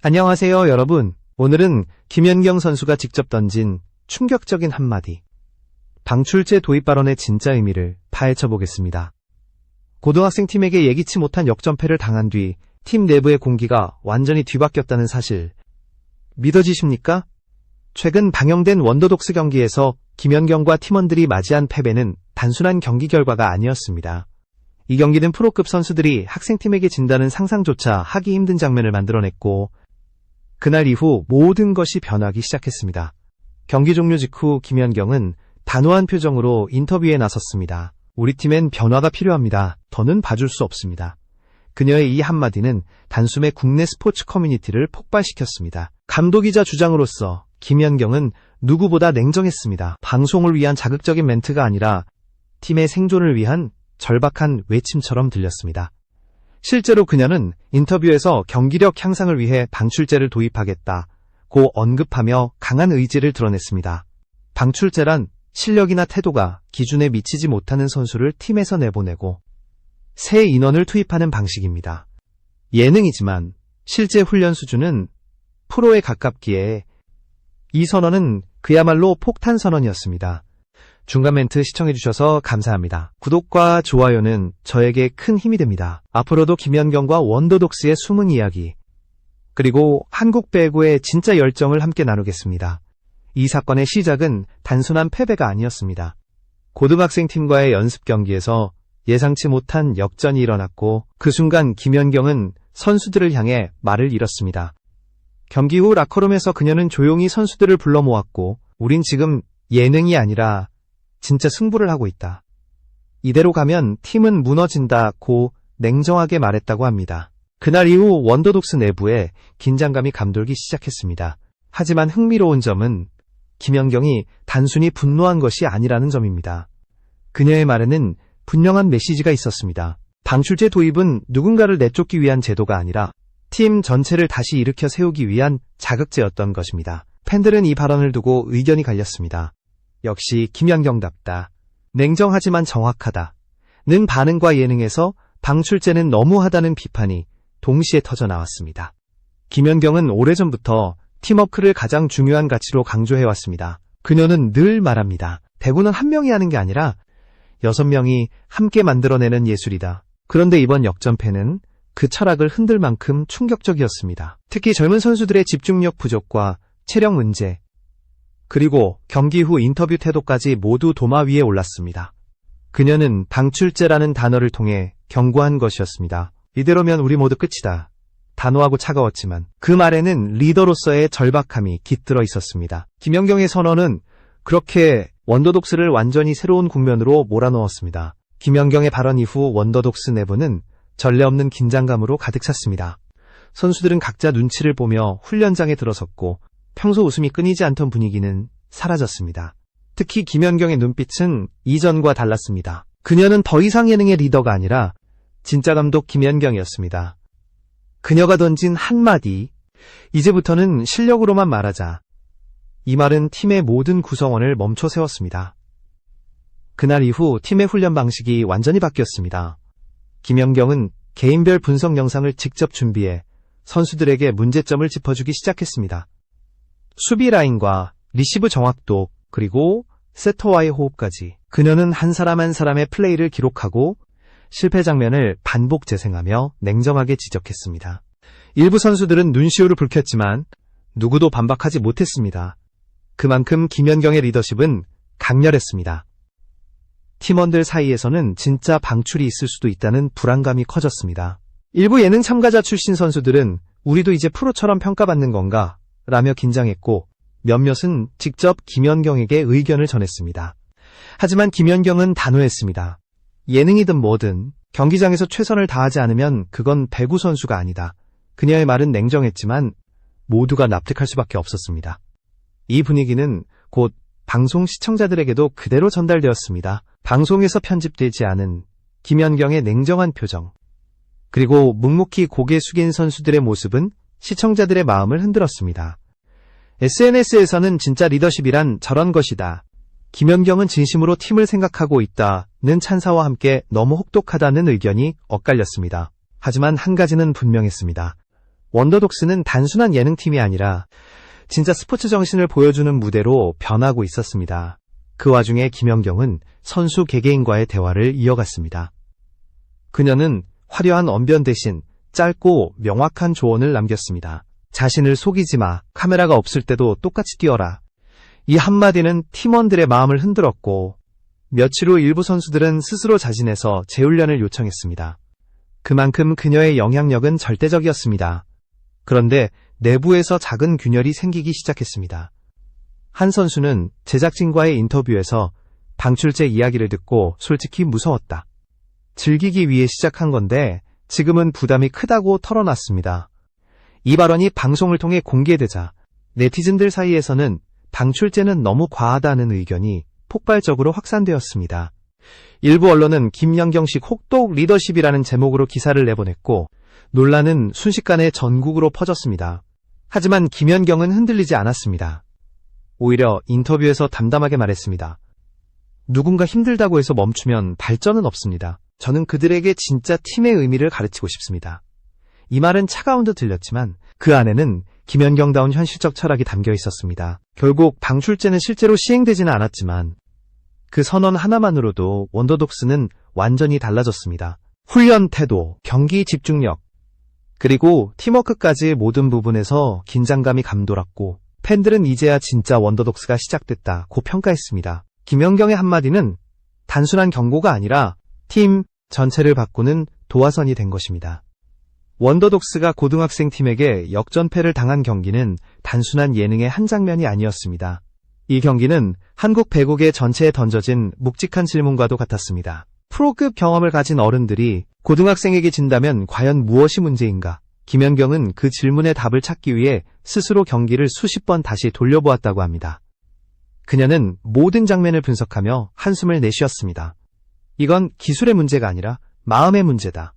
안녕하세요, 여러분. 오늘은 김연경 선수가 직접 던진 충격적인 한마디, 방출제 도입 발언의 진짜 의미를 파헤쳐 보겠습니다. 고등학생 팀에게 예기치 못한 역전패를 당한 뒤 팀 내부의 공기가 완전히 뒤바뀌었다는 사실, 믿어지십니까? 최근 방영된 원더독스 경기에서 김연경과 팀원들이 맞이한 패배는 단순한 경기 결과가 아니었습니다. 이 경기는 프로급 선수들이 학생팀에게 진다는 상상조차 하기 힘든 장면을 만들어냈고, 그날 이후 모든 것이 변하기 시작했습니다. 경기 종료 직후 김연경은 단호한 표정으로 인터뷰에 나섰습니다. 우리 팀엔 변화가 필요합니다. 더는 봐줄 수 없습니다. 그녀의 이 한마디는 단숨에 국내 스포츠 커뮤니티를 폭발시켰습니다. 감독이자 주장으로서 김연경은 누구보다 냉정했습니다. 방송을 위한 자극적인 멘트가 아니라 팀의 생존을 위한 절박한 외침처럼 들렸습니다. 실제로 그녀는 인터뷰에서 경기력 향상을 위해 방출제를 도입하겠다고 언급하며 강한 의지를 드러냈습니다. 방출제란 실력이나 태도가 기준에 미치지 못하는 선수를 팀에서 내보내고 새 인원을 투입하는 방식입니다. 예능이지만 실제 훈련 수준은 프로에 가깝기에 이 선언은 그야말로 폭탄 선언이었습니다. 중간 멘트 시청해주셔서 감사합니다. 구독과 좋아요는 저에게 큰 힘이 됩니다. 앞으로도 김연경과 원더독스의 숨은 이야기, 그리고 한국 배구의 진짜 열정을 함께 나누겠습니다. 이 사건의 시작은 단순한 패배가 아니었습니다. 고등학생 팀과의 연습 경기에서 예상치 못한 역전이 일어났고, 그 순간 김연경은 선수들을 향해 말을 잃었습니다. 경기 후 라커룸에서 그녀는 조용히 선수들을 불러 모았고, 우린 지금 예능이 아니라 진짜 승부를 하고 있다. 이대로 가면 팀은 무너진다고 냉정하게 말했다고 합니다. 그날 이후 원더독스 내부에 긴장감이 감돌기 시작했습니다. 하지만 흥미로운 점은 김연경이 단순히 분노한 것이 아니라는 점입니다. 그녀의 말에는 분명한 메시지가 있었습니다. 방출제 도입은 누군가를 내쫓기 위한 제도가 아니라 팀 전체를 다시 일으켜 세우기 위한 자극제였던 것입니다. 팬들은 이 발언을 두고 의견이 갈렸습니다. 역시 김연경답다. 냉정하지만 정확하다. 는 반응과 예능에서 방출제는 너무하다는 비판이 동시에 터져나왔습니다. 김연경은 오래전부터 팀워크를 가장 중요한 가치로 강조해왔습니다. 그녀는 늘 말합니다. 배구는 한 명이 하는 게 아니라 6명이 함께 만들어내는 예술이다. 그런데 이번 역전패는 그 철학을 흔들 만큼 충격적이었습니다. 특히 젊은 선수들의 집중력 부족과 체력 문제, 그리고 경기 후 인터뷰 태도까지 모두 도마 위에 올랐습니다. 그녀는 방출제라는 단어를 통해 경고한 것이었습니다. 이대로면 우리 모두 끝이다. 단호하고 차가웠지만 그 말에는 리더로서의 절박함이 깃들어 있었습니다. 김연경의 선언은 그렇게 원더독스를 완전히 새로운 국면으로 몰아넣었습니다. 김연경의 발언 이후 원더독스 내부는 전례 없는 긴장감으로 가득 찼습니다. 선수들은 각자 눈치를 보며 훈련장에 들어섰고, 평소 웃음이 끊이지 않던 분위기는 사라졌습니다. 특히 김연경의 눈빛은 이전과 달랐습니다. 그녀는 더 이상 예능의 리더가 아니라 진짜 감독 김연경이었습니다. 그녀가 던진 한마디, 이제부터는 실력으로만 말하자. 이 말은 팀의 모든 구성원을 멈춰 세웠습니다. 그날 이후 팀의 훈련 방식이 완전히 바뀌었습니다. 김연경은 개인별 분석 영상을 직접 준비해 선수들에게 문제점을 짚어주기 시작했습니다. 수비 라인과 리시브 정확도, 그리고 세터와의 호흡까지. 그녀는 한 사람 한 사람의 플레이를 기록하고 실패 장면을 반복 재생하며 냉정하게 지적했습니다. 일부 선수들은 눈시울을 붉혔지만 누구도 반박하지 못했습니다. 그만큼 김연경의 리더십은 강렬했습니다. 팀원들 사이에서는 진짜 방출이 있을 수도 있다는 불안감이 커졌습니다. 일부 예능 참가자 출신 선수들은 우리도 이제 프로처럼 평가받는 건가? 라며 긴장했고, 몇몇은 직접 김연경에게 의견을 전했습니다. 하지만 김연경은 단호했습니다. 예능이든 뭐든 경기장에서 최선을 다하지 않으면 그건 배구 선수가 아니다. 그녀의 말은 냉정했지만 모두가 납득할 수밖에 없었습니다. 이 분위기는 곧 방송 시청자들에게도 그대로 전달되었습니다. 방송에서 편집되지 않은 김연경의 냉정한 표정, 그리고 묵묵히 고개 숙인 선수들의 모습은 시청자들의 마음을 흔들었습니다. SNS에서는 진짜 리더십이란 저런 것이다. 김연경은 진심으로 팀을 생각하고 있다는 찬사와 함께 너무 혹독하다는 의견이 엇갈렸습니다. 하지만 한 가지는 분명했습니다. 원더독스는 단순한 예능팀이 아니라 진짜 스포츠 정신을 보여주는 무대로 변하고 있었습니다. 그 와중에 김연경은 선수 개개인과의 대화를 이어갔습니다. 그녀는 화려한 언변 대신 짧고 명확한 조언을 남겼습니다. 자신을 속이지 마. 카메라가 없을 때도 똑같이 뛰어라. 이 한마디는 팀원들의 마음을 흔들었고 며칠 후 일부 선수들은 스스로 자진해서 재훈련을 요청했습니다. 그만큼 그녀의 영향력은 절대적이었습니다. 그런데 내부에서 작은 균열이 생기기 시작했습니다. 한 선수는 제작진과의 인터뷰에서 방출제 이야기를 듣고 솔직히 무서웠다. 즐기기 위해 시작한 건데 지금은 부담이 크다고 털어놨습니다. 이 발언이 방송을 통해 공개되자 네티즌들 사이에서는 방출제는 너무 과하다는 의견이 폭발적으로 확산되었습니다. 일부 언론은 김연경식 혹독 리더십이라는 제목으로 기사를 내보냈고 논란은 순식간에 전국으로 퍼졌습니다. 하지만 김연경은 흔들리지 않았습니다. 오히려 인터뷰에서 담담하게 말했습니다. 누군가 힘들다고 해서 멈추면 발전은 없습니다. 저는 그들에게 진짜 팀의 의미를 가르치고 싶습니다. 이 말은 차가운 듯 들렸지만 그 안에는 김연경다운 현실적 철학이 담겨 있었습니다. 결국 방출제는 실제로 시행되지는 않았지만 그 선언 하나만으로도 원더독스는 완전히 달라졌습니다. 훈련 태도, 경기 집중력, 그리고 팀워크까지 모든 부분에서 긴장감이 감돌았고 팬들은 이제야 진짜 원더독스가 시작됐다고 평가했습니다. 김연경의 한마디는 단순한 경고가 아니라 팀 전체를 바꾸는 도화선이 된 것입니다. 원더독스가 고등학생 팀에게 역전패를 당한 경기는 단순한 예능의 한 장면이 아니었습니다. 이 경기는 한국 배구계 전체에 던져진 묵직한 질문과도 같았습니다. 프로급 경험을 가진 어른들이 고등학생에게 진다면 과연 무엇이 문제인가? 김연경은 그 질문의 답을 찾기 위해 스스로 경기를 수십 번 다시 돌려보았다고 합니다. 그녀는 모든 장면을 분석하며 한숨을 내쉬었습니다. 이건 기술의 문제가 아니라 마음의 문제다.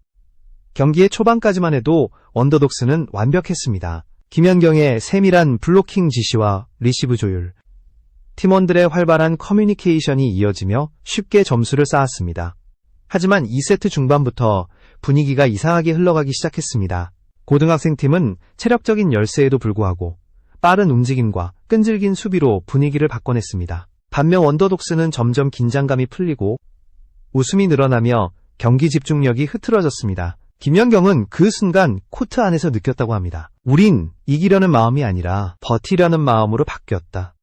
경기의 초반까지만 해도 원더독스는 완벽했습니다. 김연경의 세밀한 블로킹 지시와 리시브 조율, 팀원들의 활발한 커뮤니케이션이 이어지며 쉽게 점수를 쌓았습니다. 하지만 2세트 중반부터 분위기가 이상하게 흘러가기 시작했습니다. 고등학생 팀은 체력적인 열세에도 불구하고 빠른 움직임과 끈질긴 수비로 분위기를 바꿔냈습니다. 반면 원더독스는 점점 긴장감이 풀리고 웃음이 늘어나며 경기 집중력이 흐트러졌습니다. 김연경은 그 순간 코트 안에서 느꼈다고 합니다. 우린 이기려는 마음이 아니라 버티려는 마음으로 바뀌었다.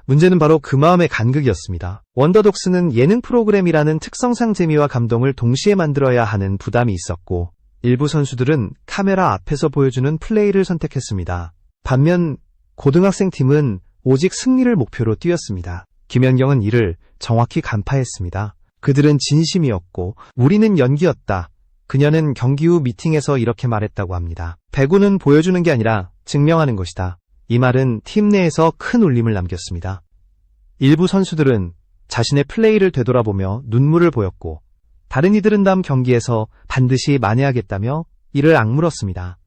문제는 바로 그 마음의 간극이었습니다. 원더독스는 예능 프로그램이라는 특성상 재미와 감동을 동시에 만들어야 하는 부담이 있었고 일부 선수들은 카메라 앞에서 보여주는 플레이를 선택했습니다. 반면 고등학생 팀은 오직 승리를 목표로 뛰었습니다. 김연경은 이를 정확히 간파했습니다. 그들은 진심이었고 우리는 연기였다. 그녀는 경기 후 미팅에서 이렇게 말했다고 합니다. 배구는 보여주는 게 아니라 증명하는 것이다. 이 말은 팀 내에서 큰 울림을 남겼습니다. 일부 선수들은 자신의 플레이를 되돌아보며 눈물을 보였고 다른 이들은 다음 경기에서 반드시 만회하겠다며 이를 악물었습니다.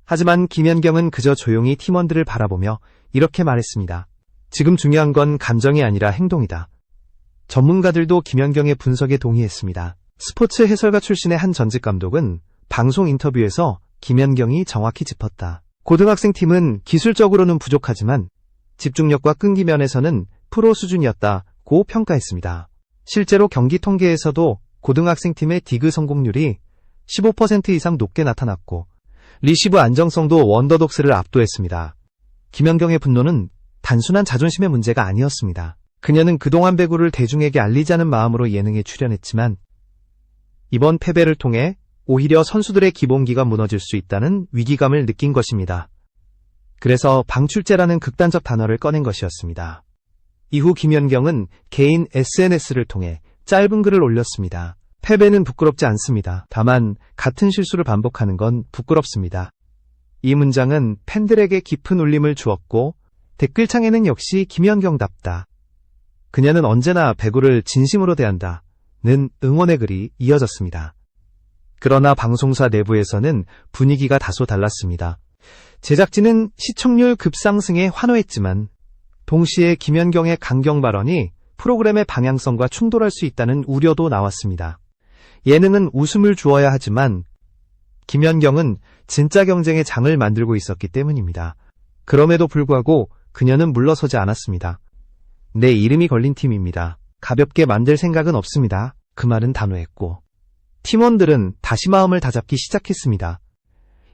하지만 김연경은 그저 조용히 팀원들을 바라보며 이렇게 말했습니다. 지금 중요한 건 감정이 아니라 행동이다. 전문가들도 김연경의 분석에 동의했습니다. 스포츠 해설가 출신의 한 전직 감독은 방송 인터뷰에서 김연경이 정확히 짚었다. 고등학생 팀은 기술적으로는 부족하지만 집중력과 끈기 면에서는 프로 수준이었다고 평가했습니다. 실제로 경기 통계에서도 고등학생 팀의 디그 성공률이 15% 이상 높게 나타났고 리시브 안정성도 원더독스를 압도했습니다. 김연경의 분노는 단순한 자존심의 문제가 아니었습니다. 그녀는 그동안 배구를 대중에게 알리자는 마음으로 예능에 출연했지만 이번 패배를 통해 오히려 선수들의 기본기가 무너질 수 있다는 위기감을 느낀 것입니다. 그래서 방출제라는 극단적 단어를 꺼낸 것이었습니다. 이후 김연경은 개인 SNS를 통해 짧은 글을 올렸습니다. 패배는 부끄럽지 않습니다. 다만 같은 실수를 반복하는 건 부끄럽습니다. 이 문장은 팬들에게 깊은 울림을 주었고 댓글창에는 역시 김연경답다. 그녀는 언제나 배구를 진심으로 대한다. 는 응원의 글이 이어졌습니다. 그러나 방송사 내부에서는 분위기가 다소 달랐습니다. 제작진은 시청률 급상승에 환호했지만 동시에 김연경의 강경 발언이 프로그램의 방향성과 충돌할 수 있다는 우려도 나왔습니다. 예능은 웃음을 주어야 하지만 김연경은 진짜 경쟁의 장을 만들고 있었기 때문입니다. 그럼에도 불구하고 그녀는 물러서지 않았습니다. 내 이름이 걸린 팀입니다. 가볍게 만들 생각은 없습니다. 그 말은 단호했고 팀원들은 다시 마음을 다잡기 시작했습니다.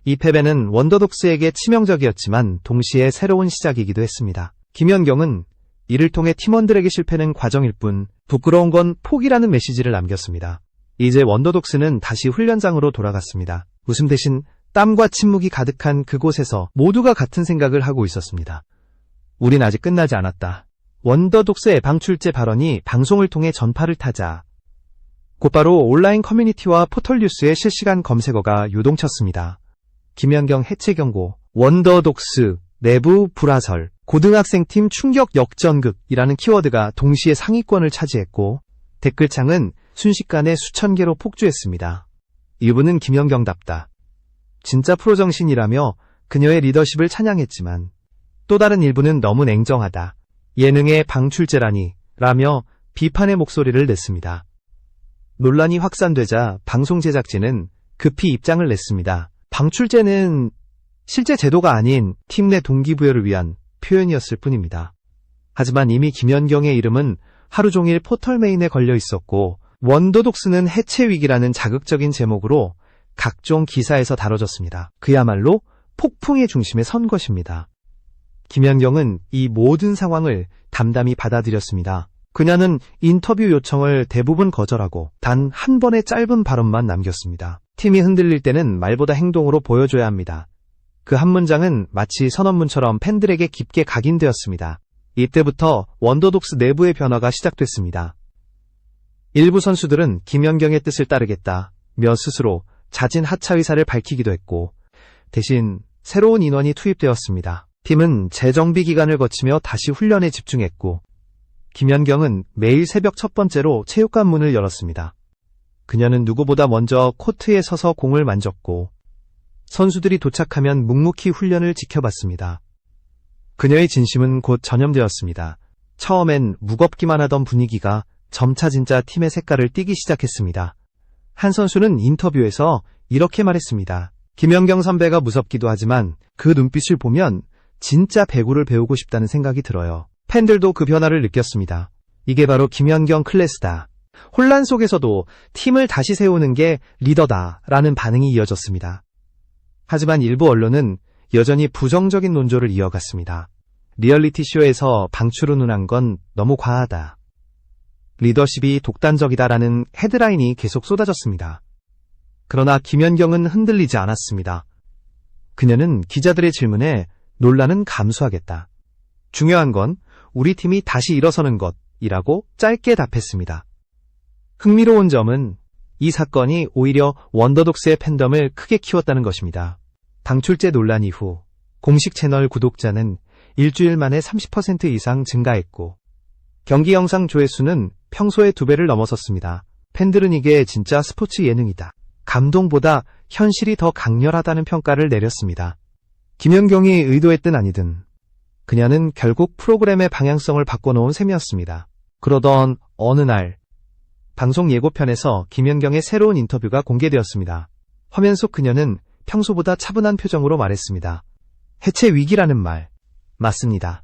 이 패배는 원더독스에게 치명적이었지만 동시에 새로운 시작이기도 했습니다. 김연경은 이를 통해 팀원들에게 실패는 과정일 뿐 부끄러운 건 포기라는 메시지를 남겼습니다. 이제 원더독스는 다시 훈련장으로 돌아갔습니다. 웃음 대신 땀과 침묵이 가득한 그곳에서 모두가 같은 생각을 하고 있었습니다. 우린 아직 끝나지 않았다. 원더독스의 방출제 발언이 방송을 통해 전파를 타자 곧바로 온라인 커뮤니티와 포털 뉴스의 실시간 검색어가 요동쳤습니다. 김연경 해체 경고, 원더독스 내부 불화설, 고등학생팀 충격 역전극이라는 키워드가 동시에 상위권을 차지했고 댓글창은 순식간에 수천 개로 폭주했습니다. 일부는 김연경답다. 진짜 프로 정신이라며 그녀의 리더십을 찬양했지만 또 다른 일부는 너무 냉정하다. 예능의 방출제라니 라며 비판의 목소리를 냈습니다. 논란이 확산되자 방송 제작진은 급히 입장을 냈습니다. 방출제는 실제 제도가 아닌 팀 내 동기부여를 위한 표현이었을 뿐입니다. 하지만 이미 김연경의 이름은 하루 종일 포털 메인에 걸려 있었고 원더독스는 해체 위기라는 자극적인 제목으로 각종 기사에서 다뤄졌습니다. 그야말로 폭풍의 중심에 선 것입니다. 김연경은 이 모든 상황을 담담히 받아들였습니다. 그녀는 인터뷰 요청을 대부분 거절하고 단 한 번의 짧은 발언만 남겼습니다. 팀이 흔들릴 때는 말보다 행동으로 보여줘야 합니다. 그 한 문장은 마치 선언문처럼 팬들에게 깊게 각인되었습니다. 이때부터 원더독스 내부의 변화가 시작됐습니다. 일부 선수들은 김연경의 뜻을 따르겠다며 스스로 자진 하차 의사를 밝히기도 했고 대신 새로운 인원이 투입되었습니다. 팀은 재정비 기간을 거치며 다시 훈련에 집중했고 김연경은 매일 새벽 첫 번째로 체육관 문을 열었습니다. 그녀는 누구보다 먼저 코트에 서서 공을 만졌고 선수들이 도착하면 묵묵히 훈련을 지켜봤습니다. 그녀의 진심은 곧 전염되었습니다. 처음엔 무겁기만 하던 분위기가 점차 진짜 팀의 색깔을 띠기 시작했습니다. 한 선수는 인터뷰에서 이렇게 말했습니다. 김연경 선배가 무섭기도 하지만 그 눈빛을 보면 진짜 배구를 배우고 싶다는 생각이 들어요. 팬들도 그 변화를 느꼈습니다. 이게 바로 김연경 클래스다. 혼란 속에서도 팀을 다시 세우는 게 리더다라는 반응이 이어졌습니다. 하지만 일부 언론은 여전히 부정적인 논조를 이어갔습니다. 리얼리티쇼에서 방출을 논한 건 너무 과하다. 리더십이 독단적이다라는 헤드라인이 계속 쏟아졌습니다. 그러나 김연경은 흔들리지 않았습니다. 그녀는 기자들의 질문에 논란은 감수하겠다. 중요한 건 우리 팀이 다시 일어서는 것이라고 짧게 답했습니다. 흥미로운 점은 이 사건이 오히려 원더독스의 팬덤을 크게 키웠다는 것입니다. 방출제 논란 이후 공식 채널 구독자는 일주일 만에 30% 이상 증가했고 경기 영상 조회수는 평소의 2배를 넘어섰습니다. 팬들은 이게 진짜 스포츠 예능이다. 감동보다 현실이 더 강렬하다는 평가를 내렸습니다. 김연경이 의도했든 아니든 그녀는 결국 프로그램의 방향성을 바꿔놓은 셈이었습니다. 그러던 어느 날 방송 예고편에서 김연경의 새로운 인터뷰가 공개되었습니다. 화면 속 그녀는 평소보다 차분한 표정으로 말했습니다. 해체 위기라는 말 맞습니다.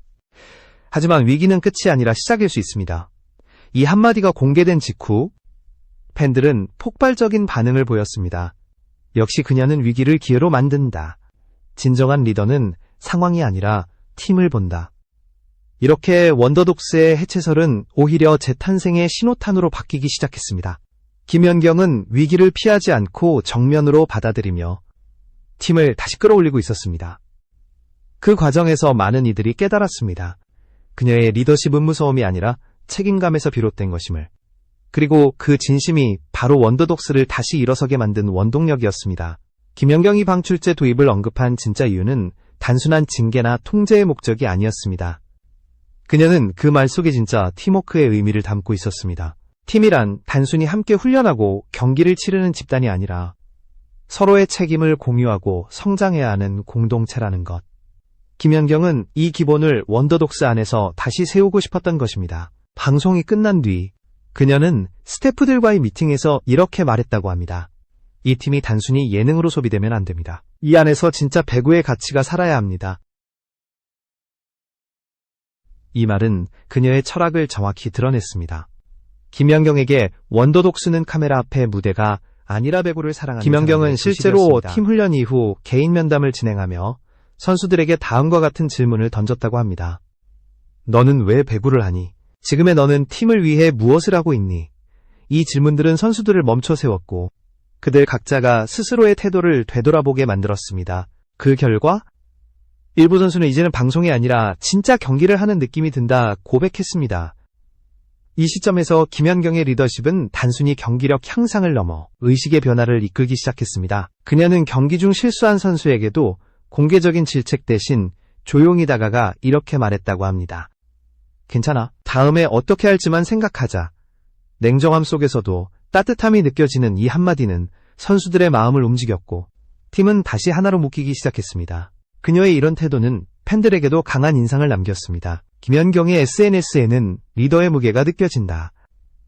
하지만 위기는 끝이 아니라 시작일 수 있습니다. 이 한마디가 공개된 직후 팬들은 폭발적인 반응을 보였습니다. 역시 그녀는 위기를 기회로 만든다. 진정한 리더는 상황이 아니라 팀을 본다. 이렇게 원더독스의 해체설은 오히려 재탄생의 신호탄으로 바뀌기 시작했습니다. 김연경은 위기를 피하지 않고 정면으로 받아들이며 팀을 다시 끌어올리고 있었습니다. 그 과정에서 많은 이들이 깨달았습니다. 그녀의 리더십은 무서움이 아니라 책임감에서 비롯된 것임을. 그리고 그 진심이 바로 원더독스를 다시 일어서게 만든 원동력이었습니다. 김연경이 방출제 도입을 언급한 진짜 이유는 단순한 징계나 통제의 목적이 아니었습니다. 그녀는 그 말 속에 진짜 팀워크의 의미를 담고 있었습니다. 팀이란 단순히 함께 훈련하고 경기를 치르는 집단이 아니라 서로의 책임을 공유하고 성장해야 하는 공동체라는 것. 김연경은 이 기본을 원더독스 안에서 다시 세우고 싶었던 것입니다. 방송이 끝난 뒤 그녀는 스태프들과의 미팅에서 이렇게 말했다고 합니다. 이 팀이 단순히 예능으로 소비되면 안 됩니다. 이 안에서 진짜 배구의 가치가 살아야 합니다. 이 말은 그녀의 철학을 정확히 드러냈습니다. 김연경에게 원더독스는 카메라 앞의 무대가 아니라 배구를 사랑하는 김연경은 실제로 팀 훈련 이후 개인 면담을 진행하며 선수들에게 다음과 같은 질문을 던졌다고 합니다. 너는 왜 배구를 하니? 지금의 너는 팀을 위해 무엇을 하고 있니? 이 질문들은 선수들을 멈춰 세웠고 그들 각자가 스스로의 태도를 되돌아보게 만들었습니다. 그 결과 일부 선수는 이제는 방송이 아니라 진짜 경기를 하는 느낌이 든다 고백했습니다. 이 시점에서 김연경의 리더십은 단순히 경기력 향상을 넘어 의식의 변화를 이끌기 시작했습니다. 그녀는 경기 중 실수한 선수에게도 공개적인 질책 대신 조용히 다가가 이렇게 말했다고 합니다. 괜찮아. 다음에 어떻게 할지만 생각하자. 냉정함 속에서도 따뜻함이 느껴지는 이 한마디는 선수들의 마음을 움직였고 팀은 다시 하나로 묶이기 시작했습니다. 그녀의 이런 태도는 팬들에게도 강한 인상을 남겼습니다. 김연경의 SNS에는 리더의 무게가 느껴진다.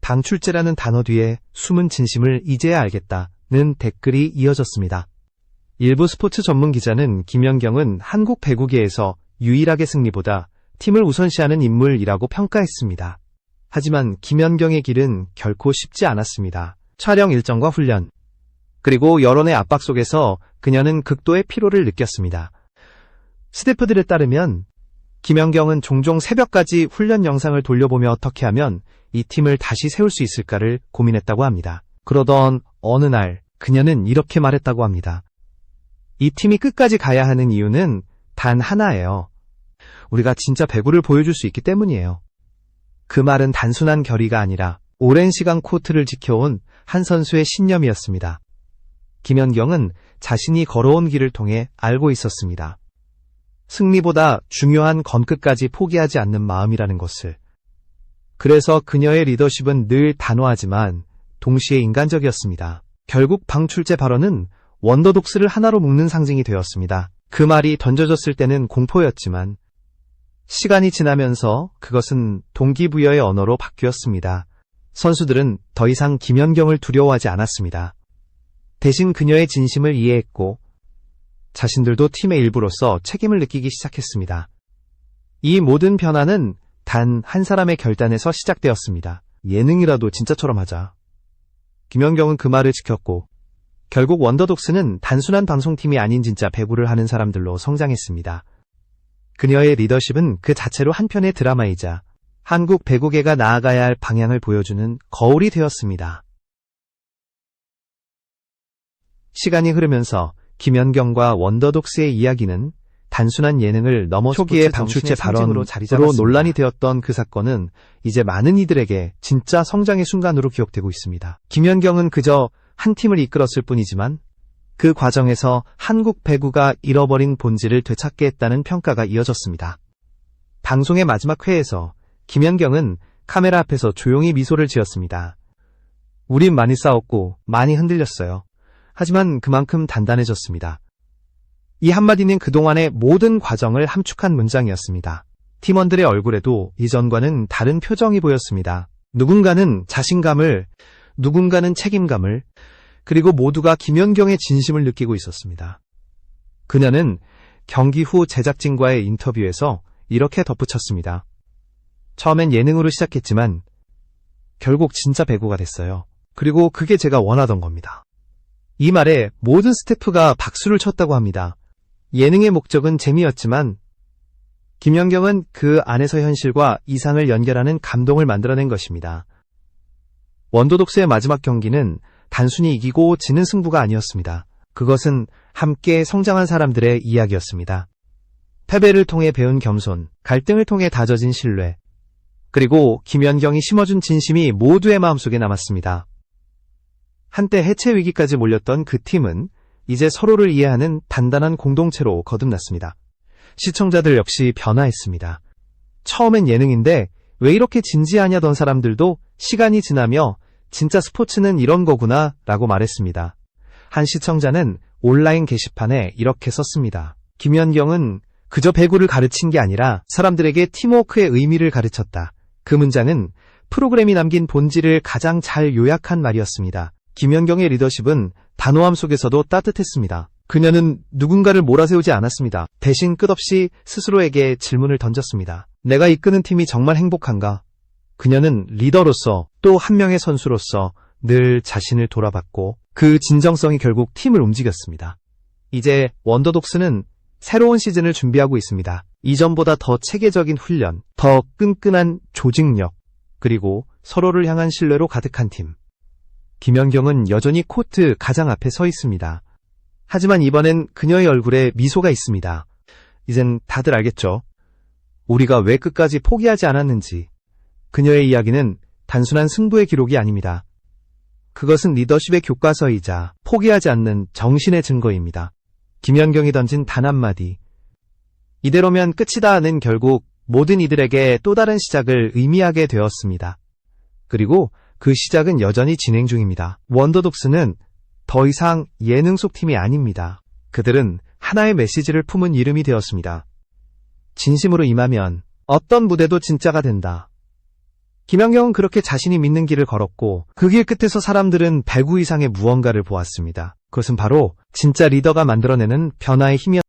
방출제라는 단어 뒤에 숨은 진심을 이제야 알겠다는 댓글이 이어졌습니다. 일부 스포츠 전문 기자는 김연경은 한국 배구계에서 유일하게 승리보다 팀을 우선시하는 인물이라고 평가했습니다. 하지만 김연경의 길은 결코 쉽지 않았습니다. 촬영 일정과 훈련, 그리고 여론의 압박 속에서 그녀는 극도의 피로를 느꼈습니다. 스태프들에 따르면 김연경은 종종 새벽까지 훈련 영상을 돌려보며 어떻게 하면 이 팀을 다시 세울 수 있을까를 고민했다고 합니다. 그러던 어느 날 그녀는 이렇게 말했다고 합니다. 이 팀이 끝까지 가야 하는 이유는 단 하나예요. 우리가 진짜 배구를 보여줄 수 있기 때문이에요. 그 말은 단순한 결의가 아니라 오랜 시간 코트를 지켜온 한 선수의 신념이었습니다. 김연경은 자신이 걸어온 길을 통해 알고 있었습니다. 승리보다 중요한 검끝까지 포기하지 않는 마음이라는 것을. 그래서 그녀의 리더십은 늘 단호하지만 동시에 인간적이었습니다. 결국 방출제 발언은 원더독스를 하나로 묶는 상징이 되었습니다. 그 말이 던져졌을 때는 공포였지만 시간이 지나면서 그것은 동기부여의 언어로 바뀌었습니다. 선수들은 더 이상 김연경을 두려워하지 않았습니다. 대신 그녀의 진심을 이해했고 자신들도 팀의 일부로서 책임을 느끼기 시작했습니다. 이 모든 변화는 단 한 사람의 결단에서 시작되었습니다. 예능이라도 진짜처럼 하자. 김연경은 그 말을 지켰고 결국 원더독스는 단순한 방송팀이 아닌 진짜 배구를 하는 사람들로 성장했습니다. 그녀의 리더십은 그 자체로 한편의 드라마이자 한국 배구계가 나아가야 할 방향을 보여주는 거울이 되었습니다. 시간이 흐르면서 김연경과 원더독스의 이야기는 단순한 예능을 넘어 초기의 방출제 발언으로 논란이 되었던 그 사건은 이제 많은 이들에게 진짜 성장의 순간으로 기억되고 있습니다. 김연경은 그저 한 팀을 이끌었을 뿐이지만 그 과정에서 한국 배구가 잃어버린 본질을 되찾게 했다는 평가가 이어졌습니다. 방송의 마지막 회에서 김연경은 카메라 앞에서 조용히 미소를 지었습니다. 우린 많이 싸웠고 많이 흔들렸어요. 하지만 그만큼 단단해졌습니다. 이 한마디는 그동안의 모든 과정을 함축한 문장이었습니다. 팀원들의 얼굴에도 이전과는 다른 표정이 보였습니다. 누군가는 자신감을, 누군가는 책임감을, 그리고 모두가 김연경의 진심을 느끼고 있었습니다. 그녀는 경기 후 제작진과의 인터뷰에서 이렇게 덧붙였습니다. 처음엔 예능으로 시작했지만 결국 진짜 배구가 됐어요. 그리고 그게 제가 원하던 겁니다. 이 말에 모든 스태프가 박수를 쳤다고 합니다. 예능의 목적은 재미였지만 김연경은 그 안에서 현실과 이상을 연결하는 감동을 만들어낸 것입니다. 원더독스의 마지막 경기는 단순히 이기고 지는 승부가 아니었습니다. 그것은 함께 성장한 사람들의 이야기였습니다. 패배를 통해 배운 겸손, 갈등을 통해 다져진 신뢰, 그리고 김연경이 심어준 진심이 모두의 마음속에 남았습니다. 한때 해체 위기까지 몰렸던 그 팀은 이제 서로를 이해하는 단단한 공동체로 거듭났습니다. 시청자들 역시 변화했습니다. 처음엔 예능인데 왜 이렇게 진지하냐던 사람들도 시간이 지나며 진짜 스포츠는 이런 거구나 라고 말했습니다. 한 시청자는 온라인 게시판에 이렇게 썼습니다. 김연경은 그저 배구를 가르친 게 아니라 사람들에게 팀워크의 의미를 가르쳤다. 그 문장은 프로그램이 남긴 본질을 가장 잘 요약한 말이었습니다. 김연경의 리더십은 단호함 속에서도 따뜻했습니다. 그녀는 누군가를 몰아세우지 않았습니다. 대신 끝없이 스스로에게 질문을 던졌습니다. 내가 이끄는 팀이 정말 행복한가? 그녀는 리더로서 또 한 명의 선수로서 늘 자신을 돌아봤고 그 진정성이 결국 팀을 움직였습니다. 이제 원더독스는 새로운 시즌을 준비하고 있습니다. 이전보다 더 체계적인 훈련, 더 끈끈한 조직력, 그리고 서로를 향한 신뢰로 가득한 팀. 김연경은 여전히 코트 가장 앞에 서 있습니다. 하지만 이번엔 그녀의 얼굴에 미소가 있습니다. 이젠 다들 알겠죠? 우리가 왜 끝까지 포기하지 않았는지. 그녀의 이야기는 단순한 승부의 기록이 아닙니다. 그것은 리더십의 교과서이자 포기하지 않는 정신의 증거입니다. 김연경이 던진 단 한마디. 이대로면 끝이다는 결국 모든 이들에게 또 다른 시작을 의미하게 되었습니다. 그리고 그 시작은 여전히 진행 중입니다. 원더독스는 더 이상 예능 속 팀이 아닙니다. 그들은 하나의 메시지를 품은 이름이 되었습니다. 진심으로 임하면 어떤 무대도 진짜가 된다. 김연경은 그렇게 자신이 믿는 길을 걸었고 그 길 끝에서 사람들은 배구 이상의 무언가를 보았습니다. 그것은 바로 진짜 리더가 만들어내는 변화의 힘이었습니다.